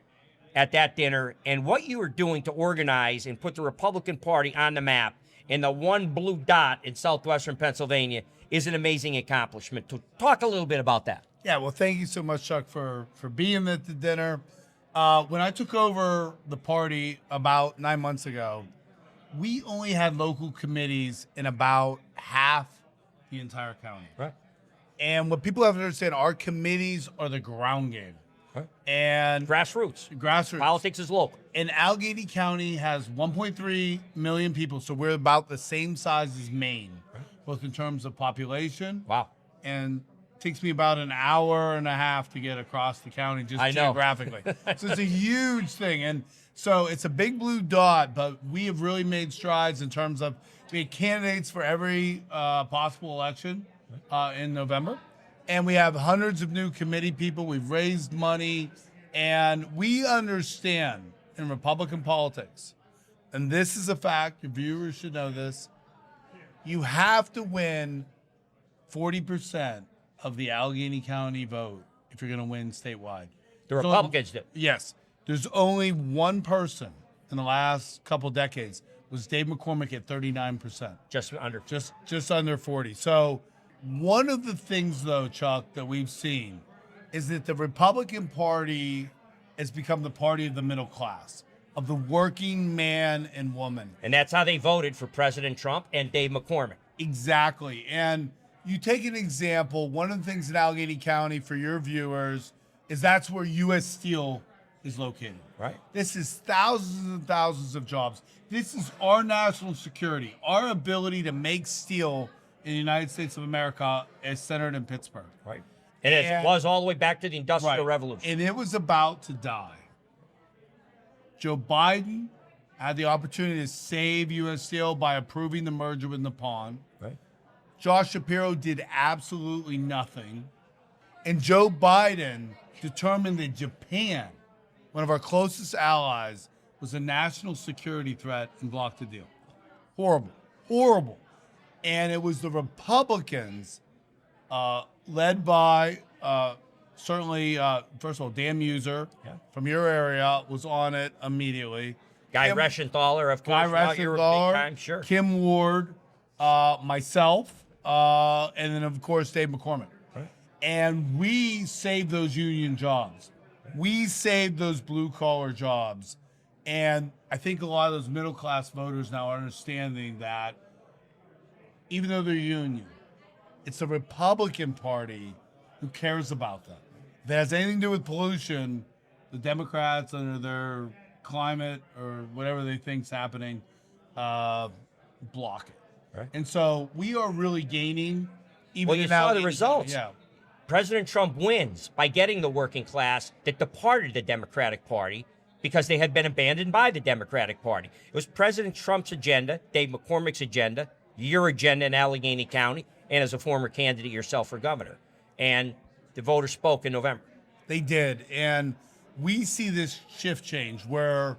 at that dinner, and what you were doing to organize and put the Republican Party on the map and the one blue dot in southwestern Pennsylvania is an amazing accomplishment. To talk a little bit about that. Yeah, well, thank you so much, Chuck, for being at the dinner. When I took over the party about 9 months ago, we only had local committees in about half the entire county. Right. And what people have to understand, our committees are the ground game. Right. And Grassroots. Politics is local. And Allegheny County has 1.3 million people, so we're about the same size as Maine, both in terms of population. Wow. And it takes me about an hour and a half to get across the county just geographically. So it's a huge thing. And so it's a big blue dot, but we have really made strides in terms of we had candidates for every possible election in November. And we have hundreds of new committee people. We've raised money. And we understand in Republican politics, and this is a fact, your viewers should know this, you have to win 40% of the Allegheny County vote if you're going to win statewide. The Republicans do. Yes. There's only one person in the last couple decades was Dave McCormick at 39%. Just under 40. So one of the things, though, Chuck, that we've seen is that the Republican Party has become the party of the middle class, of the working man and woman. And that's how they voted for President Trump and Dave McCormick. Exactly. And you take an example, one of the things in Allegheny County for your viewers is that's where U.S. Steel is located. Right. This is thousands and thousands of jobs. This is our national security. Our ability to make steel in the United States of America is centered in Pittsburgh. Right. And it was all the way back to the Industrial Revolution. And it was about to die. Joe Biden had the opportunity to save U.S. Steel by approving the merger with Nippon. Right. Josh Shapiro did absolutely nothing. And Joe Biden determined that Japan, one of our closest allies, was a national security threat and blocked the deal. Horrible. Horrible. And it was the Republicans, led by certainly, first of all, Dan Mauser from your area was on it immediately. Guy Reschenthaler, of course. Guy Reschenthaler, sure. Kim Ward, myself, and then, of course, Dave McCormick. Right. And we saved those union jobs. We saved those blue-collar jobs. And I think a lot of those middle-class voters now are understanding that even though they're union, it's the Republican Party who cares about them. If it has anything to do with pollution, the Democrats, under their climate or whatever they think's happening, block it. Right. And so we are really gaining. Even Well, you saw the results. Yeah. President Trump wins by getting the working class that departed the Democratic Party because they had been abandoned by the Democratic Party. It was President Trump's agenda, Dave McCormick's agenda, your agenda in Allegheny County, and as a former candidate yourself for governor. And the voters spoke in November. They did. And we see this shift change where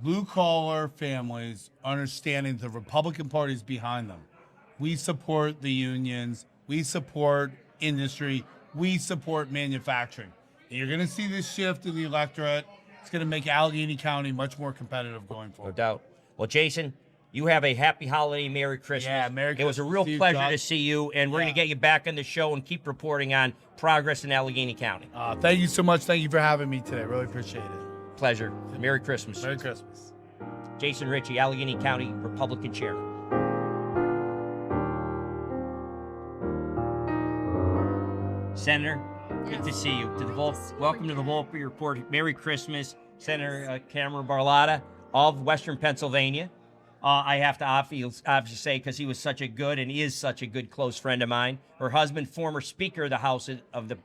blue-collar families are understanding the Republican Party is behind them. We support the unions. We support industry. We support manufacturing. And you're going to see this shift in the electorate. It's going to make Allegheny County much more competitive going forward. No doubt. Well, Jason, you have a happy holiday, Merry Christmas. Yeah, Merry It was a Christmas real to pleasure you, to see you, and we're going to get you back on the show and keep reporting on progress in Allegheny County. Thank you so much. Thank you for having me today. Really appreciate it. Pleasure. Merry Christmas. Merry Christmas. Jason Ritchie, Allegheny County Republican Chair. Senator, good to see you. Welcome to the Volpe Report. Merry Christmas, Senator Camera Bartolotta of Western Pennsylvania. I have to obviously say, because he was such a good and is such a good close friend of mine. Her husband, former Speaker of the House of the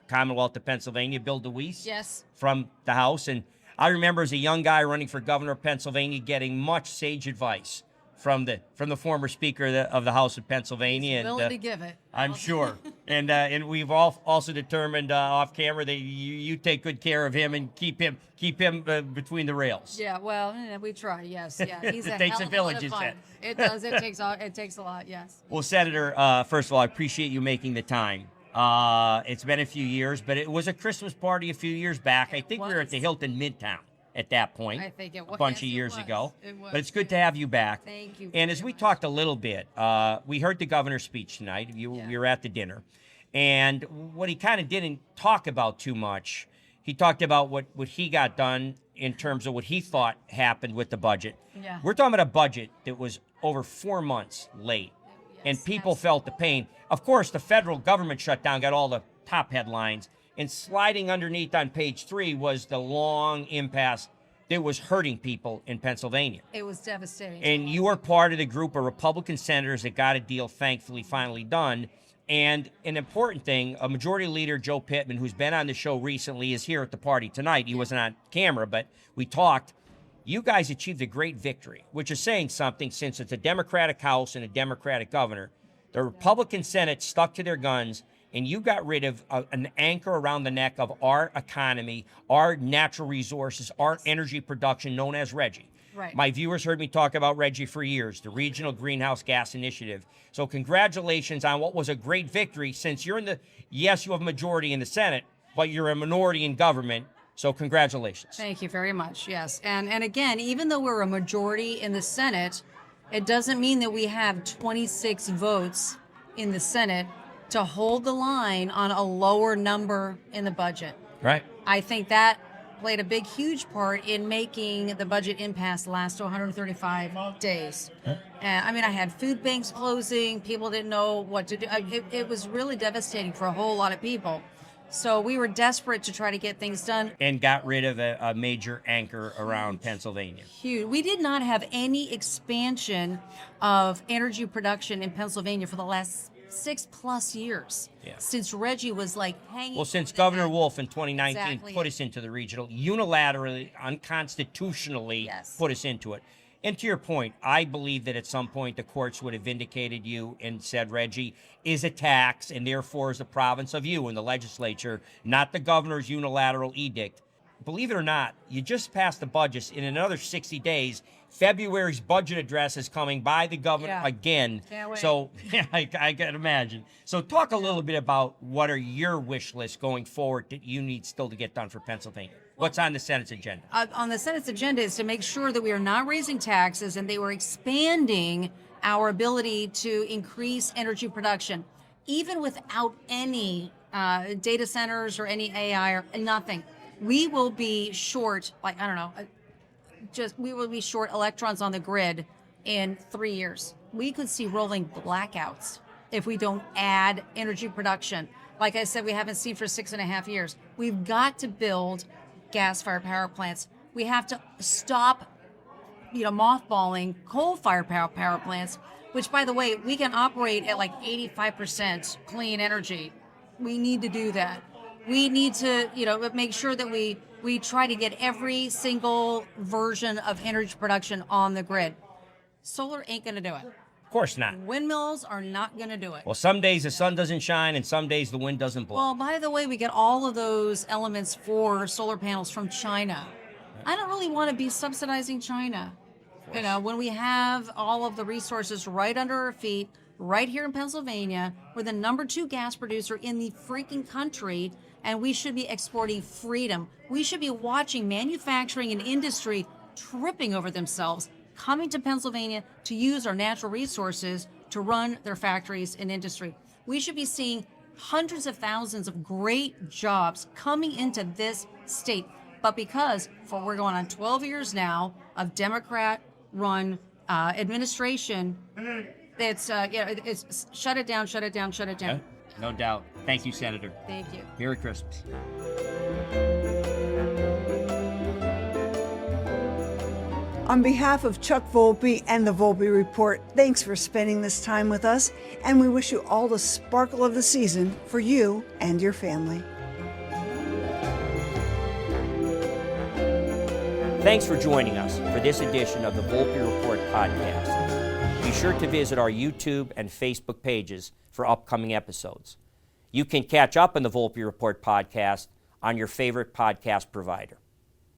Commonwealth of Pennsylvania, Bill DeWeese. Yes. From the House. And I remember as a young guy running for governor of Pennsylvania getting much sage advice from the former Speaker of the House of Pennsylvania. He's willing to give it. I'm sure. And we've all also determined off camera that you take good care of him and keep him between the rails. Yeah, well, we try. Yes, yeah. He's It a takes hell a of village, lot of you fun. said. It does. It takes a lot. Yes. Well, Senator, first of all, I appreciate you making the time It's been a few years, but it was a Christmas party a few years back. I think we were at the Hilton Midtown at that point. I think it was. A bunch of Yes, it years was. ago. It was. But it's good to have you back. Thank you And very as we much. talked a little bit, we heard the governor's speech tonight. We were at the dinner. And what he kind of didn't talk about too much, he talked about what he got done in terms of what he thought happened with the budget. Yeah. We're talking about a budget that was over 4 months late, and people felt the pain. Of course, the federal government shutdown got all the top headlines, and sliding underneath on page 3 was the long impasse that was hurting people in Pennsylvania. It was devastating. And you are part of the group of Republican senators that got a deal thankfully finally done. And an important thing, a Majority Leader, Joe Pittman, who's been on the show recently, is here at the party tonight. He wasn't on camera, but we talked. You guys achieved a great victory, which is saying something since it's a Democratic House and a Democratic governor. The Republican Senate stuck to their guns, and you got rid of an anchor around the neck of our economy, our natural resources, our energy production, known as RGGI. Right. My viewers heard me talk about RGGI for years, the Regional Greenhouse Gas Initiative. So congratulations on what was a great victory, since you're yes, you have a majority in the Senate, but you're a minority in government. So congratulations. Thank you very much. Yes. And again, even though we're a majority in the Senate, it doesn't mean that we have 26 votes in the Senate to hold the line on a lower number in the budget. Right. I think that played a big, huge part in making the budget impasse last to 135 days. I mean, I had food banks closing. People didn't know what to do. It was really devastating for a whole lot of people. So we were desperate to try to get things done. And got rid of a major anchor around Pennsylvania. Huge. We did not have any expansion of energy production in Pennsylvania for the last 6+ years. Yeah. Since RGGI was like hanging. Well, since Governor Wolf in 2019 Exactly. put us into the regional, unilaterally, unconstitutionally put us into it. And to your point, I believe that at some point the courts would have vindicated you and said RGGI is a tax and therefore is the province of you and the legislature, not the governor's unilateral edict. Believe it or not, you just passed the budget. In another 60 days, February's budget address is coming by the governor again. Can't wait. So yeah, I can imagine. So talk a little bit about what are your wish lists going forward that you need still to get done for Pennsylvania. What's on the Senate's agenda? On the Senate's agenda is to make sure that we are not raising taxes and they were expanding our ability to increase energy production, even without any data centers or any AI or nothing. We will be short, we will be short electrons on the grid in 3 years. We could see rolling blackouts if we don't add energy production. Like I said, we haven't seen for 6.5 years. We've got to build gas-fired power plants. We have to stop, mothballing coal-fired power plants, which, by the way, we can operate at like 85% clean energy. We need to do that. We need to, make sure that we try to get every single version of energy production on the grid. Solar ain't going to do it. Of course not. Windmills are not going to do it. Well, some days the sun doesn't shine and some days the wind doesn't blow. Well, by the way, we get all of those elements for solar panels from China. I don't really want to be subsidizing China. When we have all of the resources right under our feet, right here in Pennsylvania, we're the number 2 gas producer in the freaking country, and we should be exporting freedom. We should be watching manufacturing and industry tripping over themselves, coming to Pennsylvania to use our natural resources to run their factories and industry. We should be seeing hundreds of thousands of great jobs coming into this state. But because we're going on 12 years now of Democrat-run administration, it's shut it down, shut it down, shut it down. Okay. No doubt. Thank you, Senator. Thank you. Merry Christmas. On behalf of Chuck Volpe and the Volpe Report, thanks for spending this time with us, and we wish you all the sparkle of the season for you and your family. Thanks for joining us for this edition of the Volpe Report podcast. Be sure to visit our YouTube and Facebook pages for upcoming episodes. You can catch up on the Volpe Report podcast on your favorite podcast provider.